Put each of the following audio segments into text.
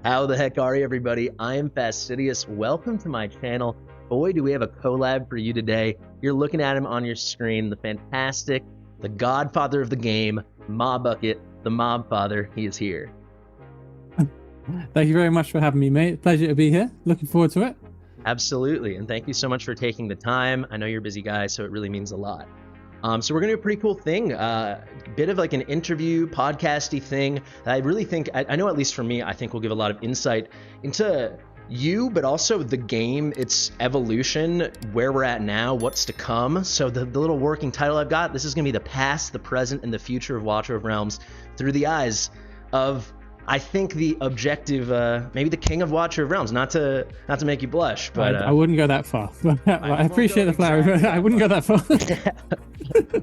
How the heck are you, everybody? I am Fastidious. Welcome to my channel. Boy, do we have a collab for you today. You're looking at him on your screen, the fantastic, the godfather of the game, Mabucket, the mob father. He is here. Thank you very much for having me, mate. Pleasure to be here. Looking forward to it. Absolutely, and thank you so much for taking the time. I know you're a busy guy, so it really means a lot. So we're gonna do a pretty cool thing, bit of like an interview, podcasty thing that I really think, I know at least for me, I think will give a lot of insight into you, but also the game, its evolution, where we're at now, what's to come. So the little working title I've got, this is gonna be the past, the present, and the future of Watcher of Realms through the eyes of, I think, the objective, maybe the king of Watcher of Realms, not to make you blush, but I wouldn't go that far. I appreciate the flower, but I wouldn't go that far.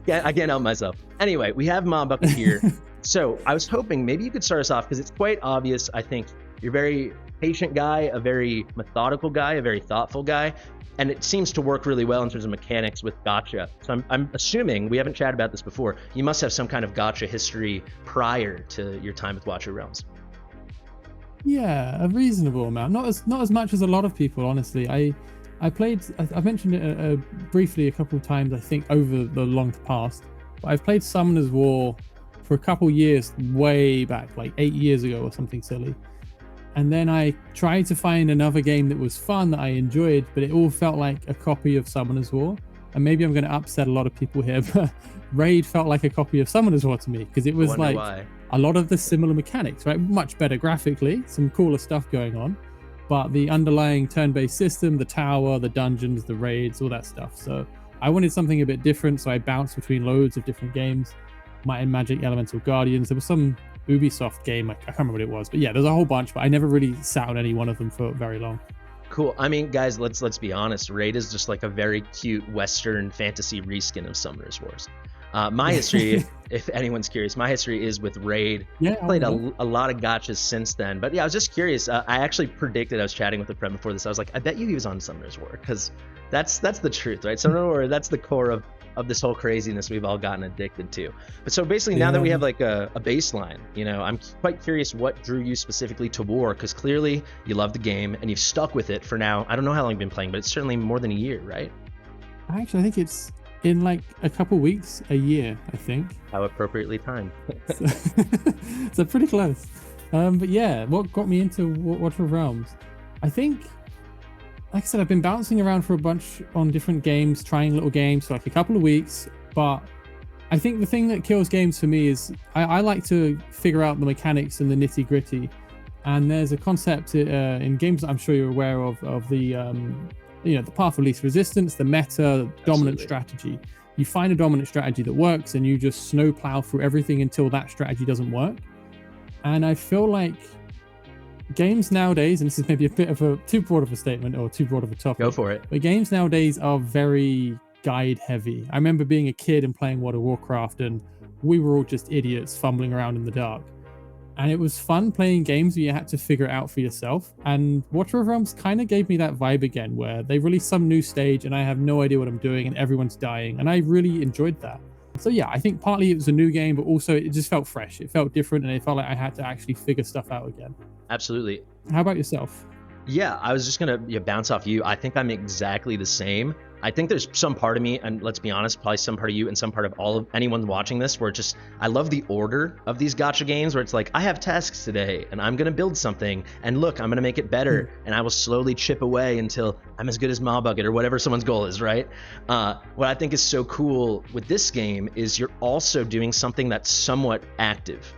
Yeah, I can't help myself. Anyway, we have Mabucket here. So I was hoping maybe you could start us off, because it's quite obvious, I think, you're a very patient guy, a very methodical guy, a very thoughtful guy, and it seems to work really well in terms of mechanics with gacha. So I'm assuming, we haven't chatted about this before, you must have some kind of gacha history prior to your time with Watcher of Realms. Yeah, a reasonable amount. Not as much as a lot of people, honestly. I played, I've mentioned it briefly a couple of times, I think, over the long past, but I've played Summoner's War for a couple years, way back, like 8 years ago or something silly. And then I tried to find another game that was fun, that I enjoyed, but it all felt like a copy of Summoner's War. And maybe I'm going to upset a lot of people here, but Raid felt like a copy of Summoner's War to me, because it was like a lot of the similar mechanics, right? Much better graphically, some cooler stuff going on, but the underlying turn-based system, the tower, the dungeons, the raids, all that stuff. So I wanted something a bit different, so I bounced between loads of different games. Might and Magic, Elemental Guardians. There was some Ubisoft game, I can't remember what it was, but yeah, there's a whole bunch, but I never really sat on any one of them for very long. Cool. I mean, guys, let's be honest. Raid is just like a very cute Western fantasy reskin of Summoner's Wars. My history, if anyone's curious, my history is with Raid. Yeah, I played a lot of gachas since then, but yeah, I was just curious. I actually predicted, I was chatting with a friend before this, I was like, I bet you he was on Summoner's War, because that's the truth, right? Summoner's War, that's the core of this whole craziness we've all gotten addicted to. But so basically, now that we have like a baseline, you know, I'm quite curious what drew you specifically to WoR, because clearly you love the game and you've stuck with it for now, I don't know how long you've been playing, but it's certainly more than a year, right? Actually, I think it's in like a couple weeks, a year, I think. How appropriately timed. So pretty close. But yeah, what got me into Watcher of Realms? I think, like I said, I've been bouncing around for a bunch on different games, trying little games for like a couple of weeks, but I think the thing that kills games for me is I like to figure out the mechanics and the nitty gritty. And there's a concept in games that I'm sure you're aware of the the path of least resistance, the meta dominant strategy. You find a dominant strategy that works and you just snowplow through everything until that strategy doesn't work. And I feel like games nowadays, and this is maybe a bit of a too broad of a statement or too broad of a topic. Go for it. But games nowadays are very guide heavy. I remember being a kid and playing World of Warcraft, and we were all just idiots fumbling around in the dark. And it was fun playing games where you had to figure it out for yourself. And Watcher of Realms kind of gave me that vibe again, where they released some new stage and I have no idea what I'm doing and everyone's dying. And I really enjoyed that. So yeah, I think partly it was a new game, but also it just felt fresh. It felt different, and it felt like I had to actually figure stuff out again. Absolutely. How about yourself? Yeah, I was just gonna bounce off you. I think I'm exactly the same. I think there's some part of me, and let's be honest, probably some part of you and some part of anyone watching this, where just, I love the order of these gacha games, where it's like, I have tasks today and I'm gonna build something, and look, I'm gonna make it better, and I will slowly chip away until I'm as good as Mabucket or whatever someone's goal is, right? What I think is so cool with this game is you're also doing something that's somewhat active.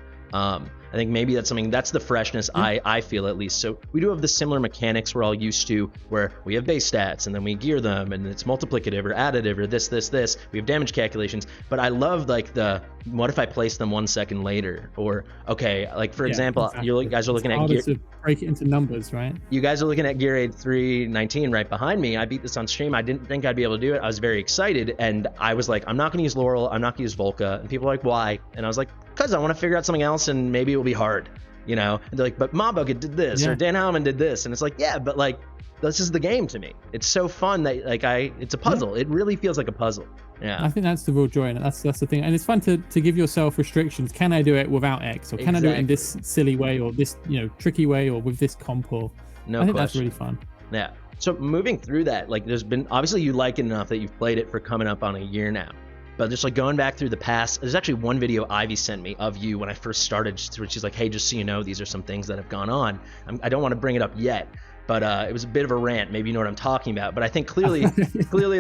I think maybe that's something, that's the freshness I feel, at least. So we do have the similar mechanics we're all used to, where we have base stats and then we gear them and it's multiplicative or additive or this. We have damage calculations, but I love like the, what if I place them 1 second later? Or, okay, like for example, exactly. You guys are looking at gear, to break it into numbers, right? You guys are looking at Gear Aid 319 right behind me. I beat this on stream. I didn't think I'd be able to do it. I was very excited, and I was like, I'm not gonna use Laurel, I'm not gonna use Volca. And people were like, why? And I was like, because I want to figure out something else and maybe it will be hard. you know? And they're like, but Mabucket did this, or Dan Hellman did this. And it's like, yeah, but like, this is the game to me. It's so fun that like it's a puzzle. It really feels like a puzzle. Yeah. I think that's the real joy in it. That's the thing. And it's fun to give yourself restrictions. Can I do it without X? Or can I do it in this silly way, or this, you know, tricky way, or with this comp? Or I think that's really fun. Yeah. So moving through that, like there's been, obviously you like it enough that you've played it for coming up on a year now. But just like going back through the past, there's actually one video Ivy sent me of you when I first started. She's like, hey, just so you know, these are some things that have gone on. I don't want to bring it up yet, but it was a bit of a rant. Maybe you know what I'm talking about. But I think clearly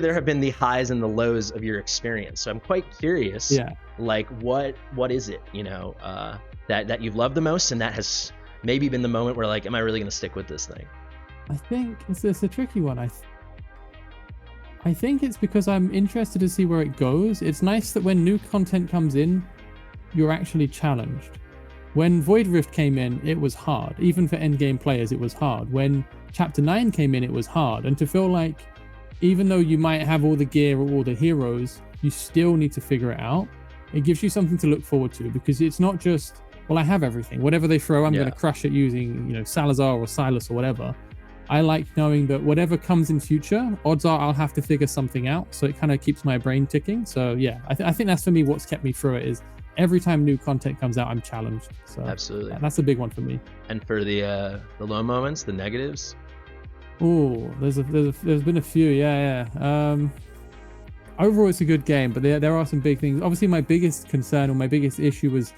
there have been the highs and the lows of your experience. So I'm quite curious, like what is it, you know, that you've loved the most, and that has maybe been the moment where like, am I really going to stick with this thing? I think it's a tricky one. I think it's because I'm interested to see where it goes. It's nice that when new content comes in, you're actually challenged. When Void Rift came in, it was hard. Even for endgame players, it was hard. When Chapter 9 came in, it was hard. And to feel like, even though you might have all the gear or all the heroes, you still need to figure it out. It gives you something to look forward to, because it's not just, well, I have everything. Whatever they throw, I'm going to crush it using, you know, Salazar or Silas or whatever. I like knowing that whatever comes in future, odds are I'll have to figure something out. So it kind of keeps my brain ticking. So yeah, I think that's for me what's kept me through it, is every time new content comes out, I'm challenged. So absolutely, that's a big one for me. And for the low moments, the negatives. Oh, there's been a few. Overall, it's a good game, but there are some big things. Obviously, my biggest concern or my biggest issue was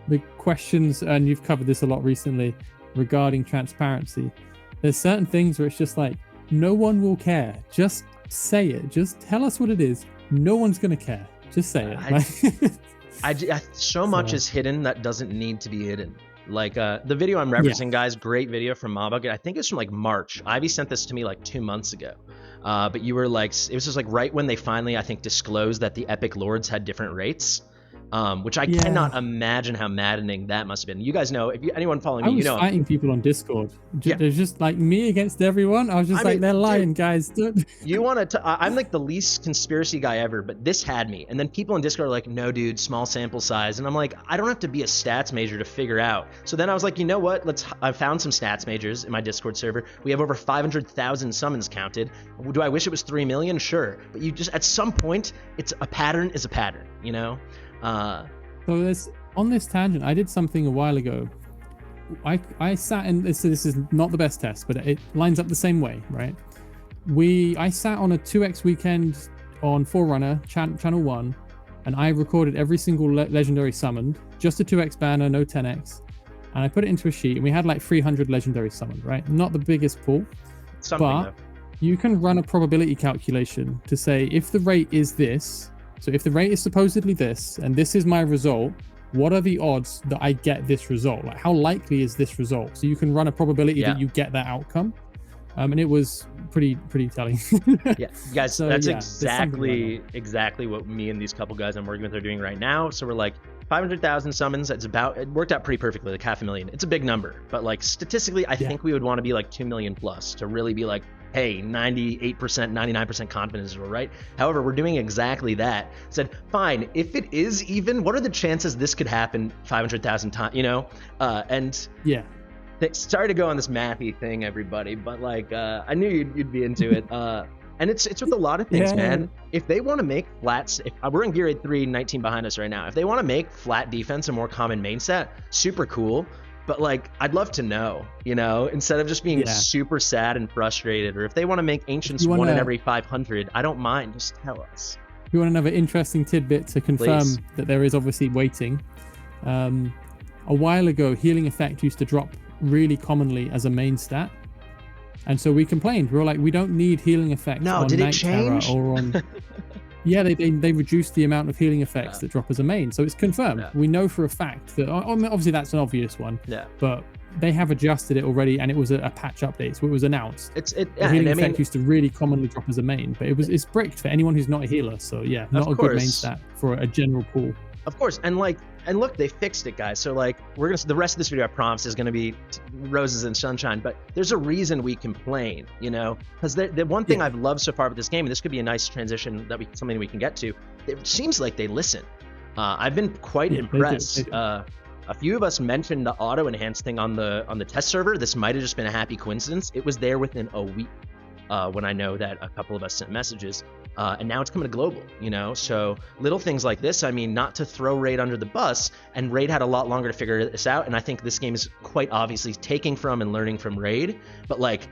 the questions, and you've covered this a lot recently, regarding transparency. There's certain things where it's just like, no one will care. Just say it. Just tell us what it is. No one's going to care. Just say it. So much is hidden that doesn't need to be hidden. Like the video I'm referencing, guys, great video from Mabucket. I think it's from like March. Ivy sent this to me like 2 months ago. But you were like, it was just like right when they finally, I think, disclosed that the Epic Lords had different rates. Which I cannot imagine how maddening that must have been. You guys know, if anyone following me, you know. I was fighting people on Discord. There's just like me against everyone. I was just they're lying, guys. You want to? I'm like the least conspiracy guy ever, but this had me. And then people on Discord are like, no, dude, small sample size. And I'm like, I don't have to be a stats major to figure out. So then I was like, you know what? I found some stats majors in my Discord server. We have over 500,000 summons counted. Do I wish it was 3 million? Sure. But you just, at some point, a pattern is a pattern, you know? So there's, on this tangent, I did something a while ago. I sat in this is not the best test, but it lines up the same way, right? I sat on a 2x weekend on Forerunner channel 1, and I recorded every single legendary summoned, just a 2x banner, no 10x, and I put it into a sheet, and we had like 300 legendary summoned, right? Not the biggest pool, but you can run a probability calculation to say, if the rate is this, so if the rate is supposedly this, and this is my result, what are the odds that I get this result? Like, how likely is this result? So you can run a probability that you get that outcome. And it was pretty telling. Yeah, guys, so, that's exactly what me and these couple guys I'm working with are doing right now. So we're like 500,000 summons. It worked out pretty perfectly, like 500,000. It's a big number, but like statistically, I think we would want to be like 2 million plus to really be like, hey, 98%, 99% confidence, right? However, we're doing exactly that. Said, fine, if it is even, what are the chances this could happen 500,000 times, you know? Sorry to go on this mathy thing, everybody, but like, I knew you'd be into it. And it's with a lot of things, man. If they want to make flats, we're in Gear 3, 19 behind us right now. If they want to make flat defense a more common main set, super cool. But like, I'd love to know, you know, instead of just being super sad and frustrated, or if they want to make Ancients 1 in every 500, I don't mind. Just tell us. If you want another interesting tidbit to confirm that there is obviously waiting. A while ago, Healing Effect used to drop really commonly as a main stat. And so we complained. We were like, we don't need Healing Effect on Night Terror or on... Yeah, they reduced the amount of healing effects that drop as a main. So it's confirmed. Yeah. We know for a fact that, obviously that's an obvious one, but they have adjusted it already, and it was a patch update, so it was announced. The healing effect used to really commonly drop as a main, but it's bricked for anyone who's not a healer. So yeah, not a good main stat for a general pool. Of course, and look, they fixed it, guys. So like, the rest of this video, I promise, is gonna be roses and sunshine. But there's a reason we complain, you know, because the one thing I've loved so far with this game, and this could be a nice transition something we can get to. It seems like they listen. I've been quite impressed. A few of us mentioned the auto enhance thing on the test server. This might have just been a happy coincidence. It was there within a week when I know that a couple of us sent messages. And now it's coming to global, you know? So little things like this, I mean, not to throw Raid under the bus, and Raid had a lot longer to figure this out, and I think this game is quite obviously taking from and learning from Raid, but like,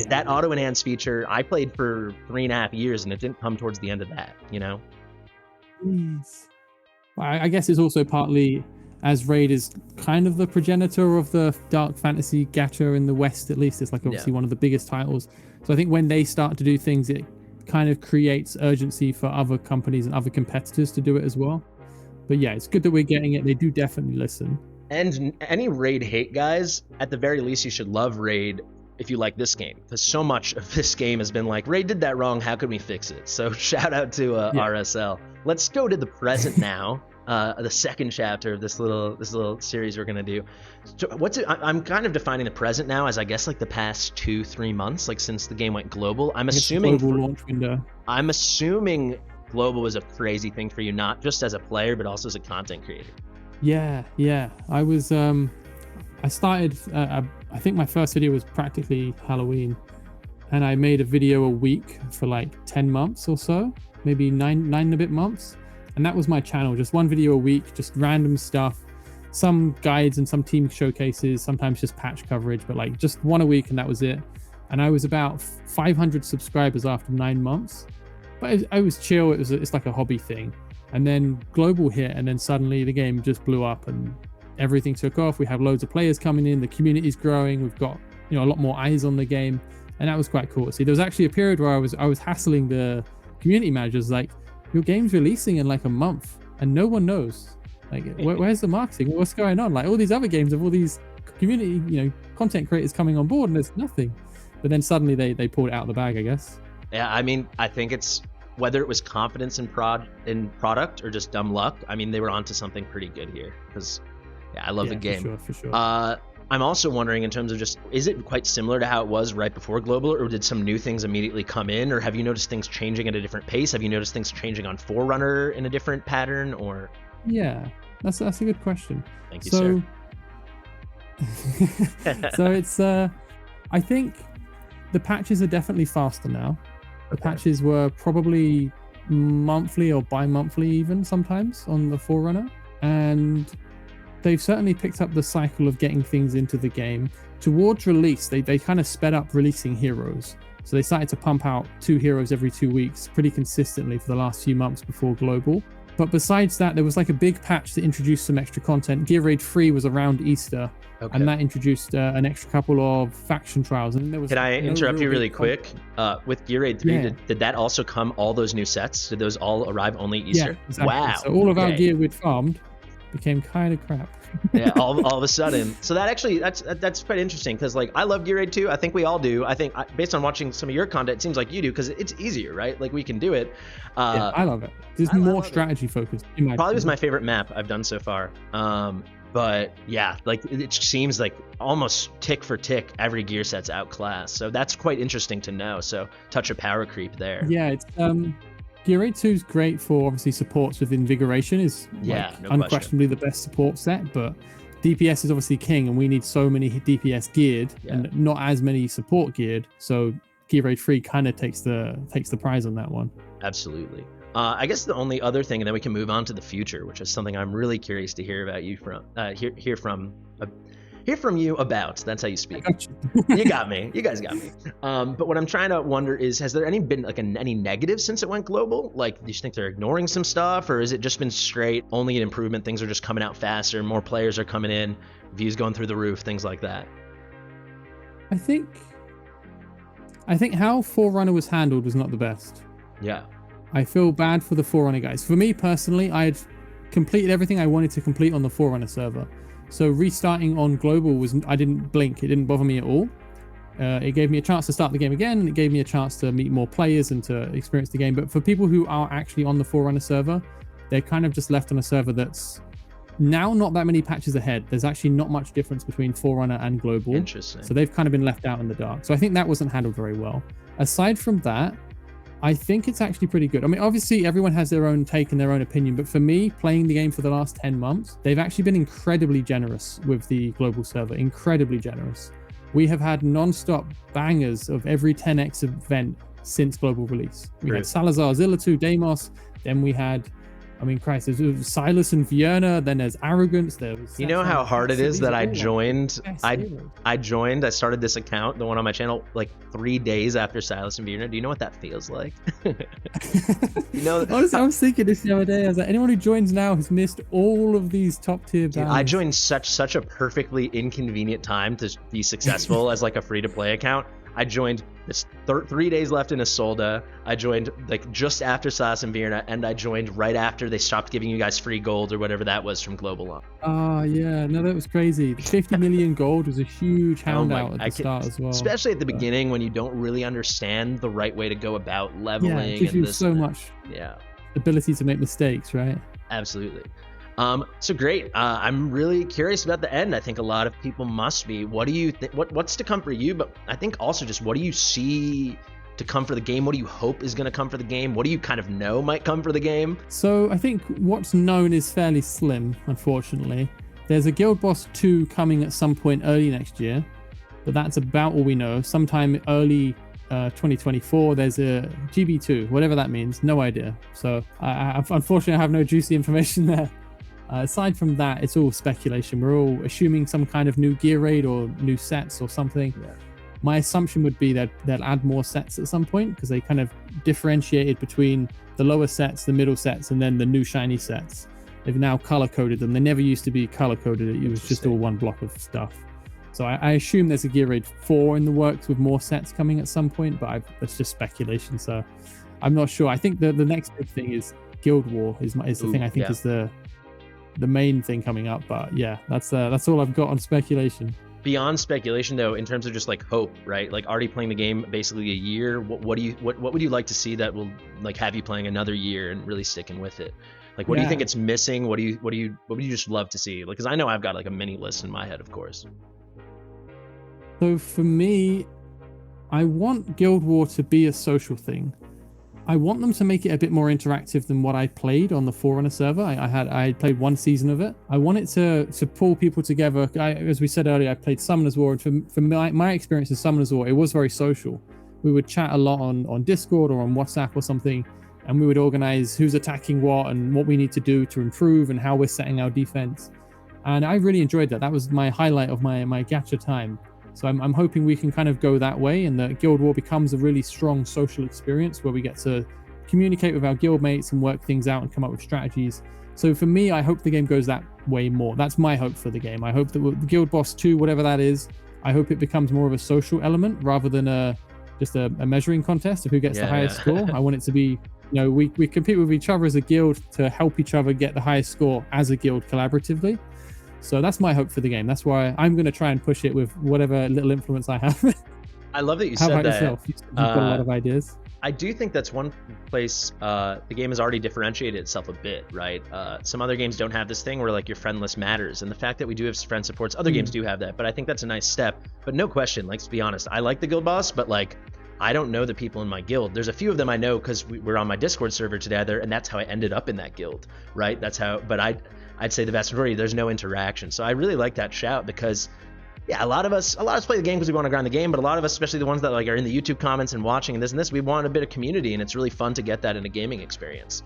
that auto enhance feature, I played for 3.5 years, and it didn't come towards the end of that, you know? Jeez. Well, I guess it's also partly as Raid is kind of the progenitor of the dark fantasy gacha in the West, at least. It's like obviously one of the biggest titles. So I think when they start to do things, it kind of creates urgency for other companies and other competitors to do it as well. But yeah, it's good that we're getting it. They do definitely listen. And any Raid hate guys, at the very least, you should love Raid if you like this game, because so much of this game has been like, Raid did that wrong, how could we fix it? So shout out to RSL. Let's go to the present now. The second chapter of this little series we're gonna do. So I'm kind of defining the present now as, I guess, like the past 2-3 months, like since the game went global. I'm assuming global launch window. I'm assuming global was a crazy thing for you, not just as a player but also as a content creator. Yeah. I was I started I think my first video was practically Halloween, and I made a video a week for like 10 months or so, maybe nine and a bit months. And that was my channel, just one video a week, just random stuff, some guides and some team showcases, sometimes just patch coverage, but like just one a week, and that was it. And I was about 500 subscribers after 9 months, but I was chill. It's like a hobby thing. And then global hit, and then suddenly the game just blew up and everything took off. We have loads of players coming in, the community's growing, we've got, you know, a lot more eyes on the game, and that was quite cool. See, there was actually a period where I was hassling the community managers, like, your game's releasing in like a month and no one knows. Like, where's the marketing? What's going on? Like, all these other games have all these community, you know, content creators coming on board, and there's nothing. But then suddenly they pulled it out of the bag, I guess. Yeah, I mean, I think it's whether it was confidence in product or just dumb luck. I mean, they were onto something pretty good here, because I love the game. For sure. I'm also wondering, in terms of just, is it quite similar to how it was right before global, or did some new things immediately come in, or have you noticed things changing at a different pace? Have you noticed things changing on Forerunner in a different pattern, or? Yeah, that's a good question. Thank you, sir. So it's I think the patches are definitely faster now. The patches were probably monthly or bi-monthly even sometimes on the Forerunner, and they've certainly picked up the cycle of getting things into the game. Towards release, they kind of sped up releasing heroes. So they started to pump out 2 heroes every 2 weeks pretty consistently for the last few months before global. But besides that, there was like a big patch that introduced some extra content. Gear Raid 3 was around Easter, and that introduced an extra couple of faction trials. And there was. Can I interrupt you really quick? With Gear Raid 3, did that also come, all those new sets? Did those all arrive only Easter? Yeah, exactly. Wow. So all of our gear we'd farmed became kind of crap. Yeah, all of a sudden. So that actually, that's quite interesting, because like, I love Gear Raid 2. I think we all do. I think based on watching some of your content, it seems like you do, because it's easier, right? Like, we can do it. Yeah, I love it. There's more strategy focused. Probably was my favorite map I've done so far. But yeah, like, it seems like almost tick for tick every gear set's outclassed. So that's quite interesting to know. So touch of power creep there. Yeah, it's Gear Raid 2 is great for, obviously, supports with Invigoration is unquestionably the best support set, but DPS is obviously king, and we need so many DPS geared and not as many support geared. So Gear Raid 3 kind of takes the prize on that one. Absolutely. I guess the only other thing, and then we can move on to the future, which is something I'm really curious to hear about you from, hear from you about. That's how you speak. You got me. You guys got me. But what I'm trying to wonder is, has there been like any negatives since it went global? Like, do you think they're ignoring some stuff, or has it just been straight only an improvement? Things are just coming out faster, more players are coming in, views going through the roof, things like that. I think how Forerunner was handled was not the best. Yeah. I feel bad for the Forerunner guys. For me personally, I had completed everything I wanted to complete on the Forerunner server. So restarting on global I didn't blink. It didn't bother me at all. It gave me a chance to start the game again, and it gave me a chance to meet more players and to experience the game. But for people who are actually on the Forerunner server, they're kind of just left on a server that's now not that many patches ahead. There's actually not much difference between Forerunner and global. Interesting. So they've kind of been left out in the dark. So I think that wasn't handled very well. Aside from that, I think it's actually pretty good. I mean, obviously everyone has their own take and their own opinion, but for me, playing the game for the last 10 months, they've actually been incredibly generous with the global server, incredibly generous. We have had non-stop bangers of every 10x event since global release. We had Salazar, Zillatu, Deimos, then we had, I mean, Christ, there's Silas and Vienna, then there's Arrogance, there's... You know how hard it is that I joined, I started this account, the one on my channel, like 3 days after Silas and Vienna. Do you know what that feels like? You know, honestly, I was thinking this the other day. I was like, anyone who joins now has missed all of these top tier banners. I joined such a perfectly inconvenient time to be successful as like a free to play account. I joined this 3 days left in Isolda. I joined like just after Silas and Vienna, and I joined right after they stopped giving you guys free gold or whatever that was from Global Launch. Oh yeah, no, that was crazy. 50 million gold was a huge handout at the start as well. Especially at the beginning when you don't really understand the right way to go about leveling. Yeah, it gives you so much ability to make mistakes, right? Absolutely. So great. I'm really curious about the end. I think a lot of people must be. What do you think? What's to come for you? But I think also just what do you see to come for the game? What do you hope is going to come for the game? What do you kind of know might come for the game? So I think what's known is fairly slim, unfortunately. There's a Guild Boss 2 coming at some point early next year, but that's about all we know. Sometime early 2024, there's a GB2, whatever that means. No idea. So unfortunately, I have no juicy information there. Aside from that, it's all speculation. We're all assuming some kind of new gear raid or new sets or something. Yeah. My assumption would be that they'll add more sets at some point because they kind of differentiated between the lower sets, the middle sets, and then the new shiny sets. They've now color-coded them. They never used to be color-coded. It was just all one block of stuff. So I assume there's a gear raid 4 in the works with more sets coming at some point, but that's just speculation. So I'm not sure. I think the next big thing is Guild WoR is the thing I think is the main thing coming up. But yeah, that's all I've got on speculation. Beyond speculation though, in terms of just like hope, right? Like already playing the game basically a year, what would you like to see that will like have you playing another year and really sticking with it? Like what do you think it's missing? What would you just love to see? Like, because I know I've got like a mini list in my head, of course. So for me, I want Guild WoR to be a social thing. I want them to make it a bit more interactive than what I played on the Forerunner server. I had played one season of it. I want it to pull people together. As we said earlier, I played Summoner's War, and for my experience in Summoner's War, it was very social. We would chat a lot on Discord or on WhatsApp or something, and we would organize who's attacking what and what we need to do to improve and how we're setting our defense. And I really enjoyed that. That was my highlight of my gacha time. So I'm hoping we can kind of go that way, and that Guild WoR becomes a really strong social experience where we get to communicate with our guild mates and work things out and come up with strategies. So for me, I hope the game goes that way more. That's my hope for the game. I hope that with Guild Boss 2, whatever that is, I hope it becomes more of a social element rather than just a measuring contest of who gets the highest score. I want it to be, we compete with each other as a guild to help each other get the highest score as a guild collaboratively. So that's my hope for the game. That's why I'm going to try and push it with whatever little influence I have. I love that you said that. How about yourself? You've got a lot of ideas. I do think that's one place the game has already differentiated itself a bit, right? Some other games don't have this thing where like your friend list matters, and the fact that we do have friend supports, other games do have that, but I think that's a nice step. But no question, like, to be honest, I like the guild boss, but like, I don't know the people in my guild. There's a few of them I know because we're on my Discord server together, and that's how I ended up in that guild, right? That's how, but I'd say the vast majority, there's no interaction. So I really like that shout because, yeah, a lot of us play the game because we want to grind the game, but a lot of us, especially the ones that like are in the YouTube comments and watching and this, we want a bit of community, and it's really fun to get that in a gaming experience.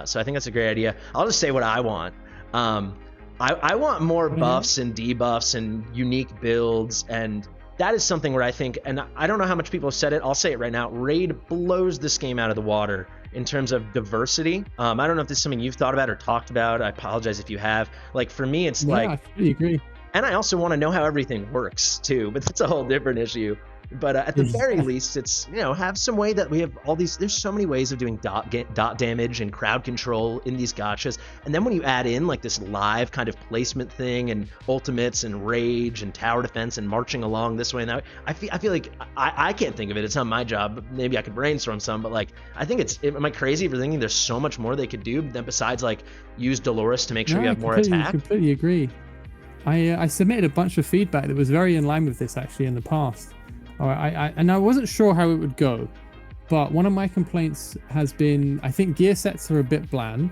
So I think that's a great idea. I'll just say what I want. I want more buffs and debuffs and unique builds, and that is something where I think, and I don't know how much people have said it, I'll say it right now, Raid blows this game out of the water in terms of diversity. I don't know if this is something you've thought about or talked about. I apologize if you have. Like, for me, it's like... I fully agree. And I also want to know how everything works, too, but that's a whole different issue. But at the very least, it's, have some way that we have all these, there's so many ways of doing dot damage and crowd control in these gachas. And then when you add in like this live kind of placement thing and ultimates and rage and tower defense and marching along this way and that way, I feel like I can't think of it. It's not my job, but maybe I could brainstorm some, but like, I think am I crazy for thinking there's so much more they could do than besides like use Dolores to make sure you have more attack? I completely agree. I submitted a bunch of feedback that was very in line with this actually in the past. And I wasn't sure how it would go, But one of my complaints has been, I think gear sets are a bit bland.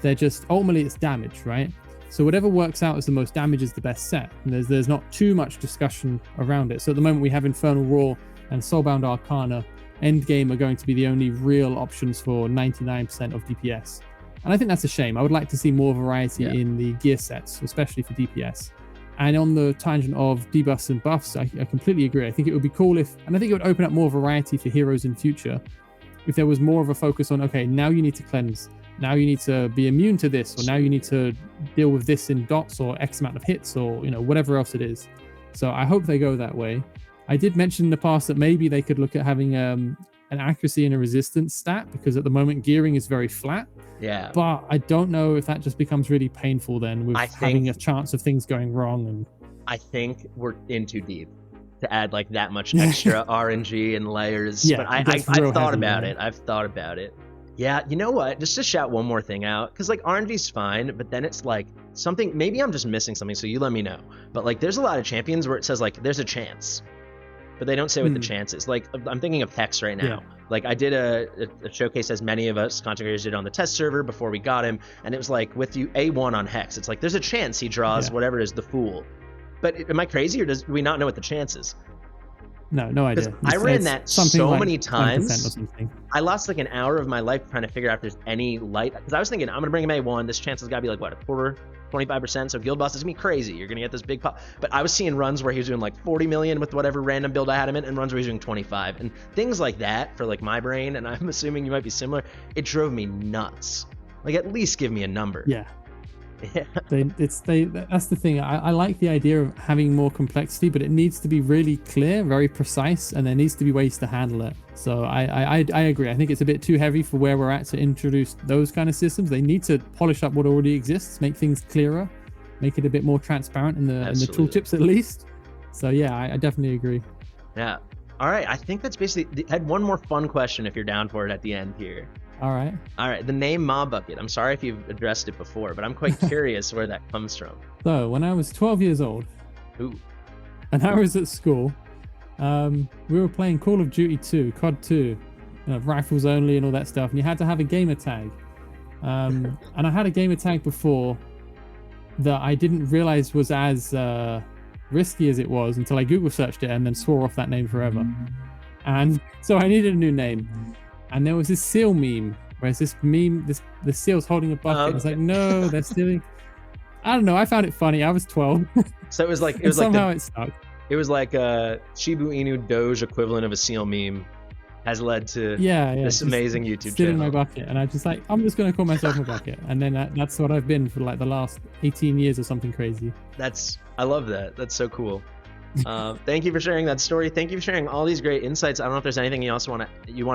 They're just, ultimately it's damage, right? So whatever works out as the most damage is the best set. And there's not too much discussion around it. So at the moment we have Infernal Roar and Soulbound Arcana. Endgame are going to be the only real options for 99% of DPS. And I think that's a shame. I would like to see more variety in the gear sets, especially for DPS. And on the tangent of debuffs and buffs, I completely agree. I think it would be cool if, and I think it would open up more variety for heroes in future, if there was more of a focus on, okay, now you need to cleanse, now you need to be immune to this, or now you need to deal with this in dots or X amount of hits, or whatever else it is. So I hope they go that way. I did mention in the past that maybe they could look at having an accuracy and a resistance stat, because at the moment gearing is very flat. Yeah. But I don't know if that just becomes really painful then with having a chance of things going wrong. And I think we're in too deep to add like that much extra RNG and layers. Yeah, but I've thought about it. I've thought about it. Yeah, you know what? Just to shout one more thing out, because like RNG's fine, but then it's like something, maybe I'm just missing something, so you let me know. But like there's a lot of champions where it says like there's a chance, but they don't say what the chance is. Like I'm thinking of Hex right now. Yeah. Like I did a showcase, as many of us content creators did on the test server before we got him, and it was like with you A1 on Hex, it's like there's a chance he draws whatever it is, the Fool. But am I crazy, or do we not know what the chance is? No idea. I ran that so like many times. Or something. I lost like an hour of my life trying to figure out if there's any light, because I was thinking I'm gonna bring him A1. This chance has got to be like what, a quarter, 25%. So guild boss is gonna be crazy. You're gonna get this big pop. But I was seeing runs where he was doing like 40 million with whatever random build I had him in, and runs where he was doing 25, and things like that for like my brain. And I'm assuming you might be similar. It drove me nuts. Like at least give me a number. Yeah. Yeah. That's the thing. I like the idea of having more complexity, but it needs to be really clear, very precise, and there needs to be ways to handle it. So I agree. I think it's a bit too heavy for where we're at to introduce those kind of systems. They need to polish up what already exists, make things clearer, make it a bit more transparent in the tooltips at least. So yeah, I definitely agree. Yeah. All right. I think that's basically. I had one more fun question if you're down for it at the end here. All right. The name Mabucket. I'm sorry if you've addressed it before, but I'm quite curious where that comes from. So when I was 12 years old, Ooh. and I was at school, we were playing Call of Duty 2, COD 2, rifles only and all that stuff, and you had to have a gamer tag. And I had a gamer tag before that I didn't realize was as risky as it was until I Google searched it and then swore off that name forever. And so I needed a new name. And there was this seal meme, where it's this meme, the seal's holding a bucket. Okay. It's like, no, they're stealing. I don't know. I found it funny. I was 12. So it was like, somehow it stuck. It was like a Shibu Inu Doge equivalent of a seal meme has led to this amazing YouTube stealing channel. My bucket. And I just like, I'm just going to call myself Mabucket. And then that's what I've been for like the last 18 years or something crazy. I love that. That's so cool. Thank you for sharing that story. Thank you for sharing all these great insights. I don't know if there's anything you want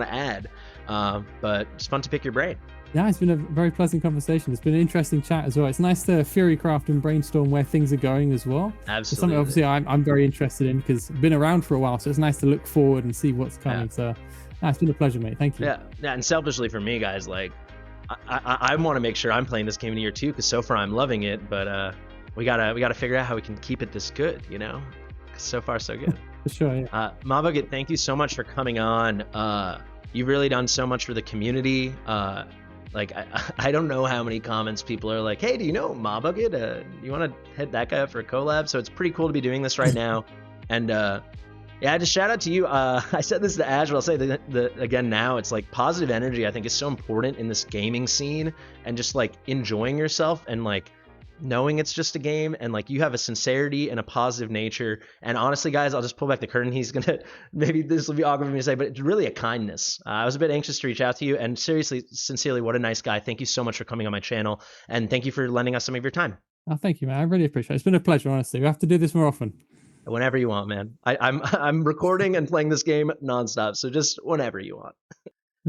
to add, but it's fun to pick your brain. Yeah, it's been a very pleasant conversation. It's been an interesting chat as well. It's nice to theorycraft and brainstorm where things are going as well. Absolutely. It's something obviously I'm very interested in, because I've been around for a while, so it's nice to look forward and see what's coming. So it's been a pleasure, mate. Thank you. Yeah, and selfishly for me, guys, like I want to make sure I'm playing this game in a year too, because so far I'm loving it, but we gotta figure out how we can keep it this good, So far, so good. For sure, yeah. Mabucket, thank you so much for coming on. You've really done so much for the community. Like, I don't know how many comments people are like, hey, do you know Mabucket? You want to hit that guy up for a collab? So it's pretty cool to be doing this right now. And just shout out to you. I said this to Ash, but I'll say again now. It's like positive energy, I think, is so important in this gaming scene, and just like enjoying yourself and like knowing it's just a game, and like you have a sincerity and a positive nature. And honestly, guys, I'll just pull back the curtain. He's gonna, maybe this will be awkward for me to say, but it's really a kindness. I was a bit anxious to reach out to you, and seriously, sincerely, what a nice guy. Thank you so much for coming on my channel, and thank you for lending us some of your time. Oh, thank you, man. I really appreciate it. It's been a pleasure, honestly. We have to do this more often. Whenever you want, man. I'm recording and playing this game nonstop, so just whenever you want.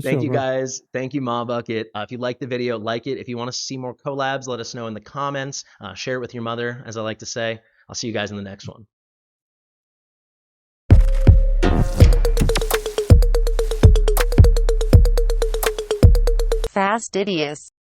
Thank you, guys. Thank you, Mabucket. If you liked the video, like it. If you want to see more collabs, let us know in the comments. Share it with your mother, as I like to say. I'll see you guys in the next one. Fastidious.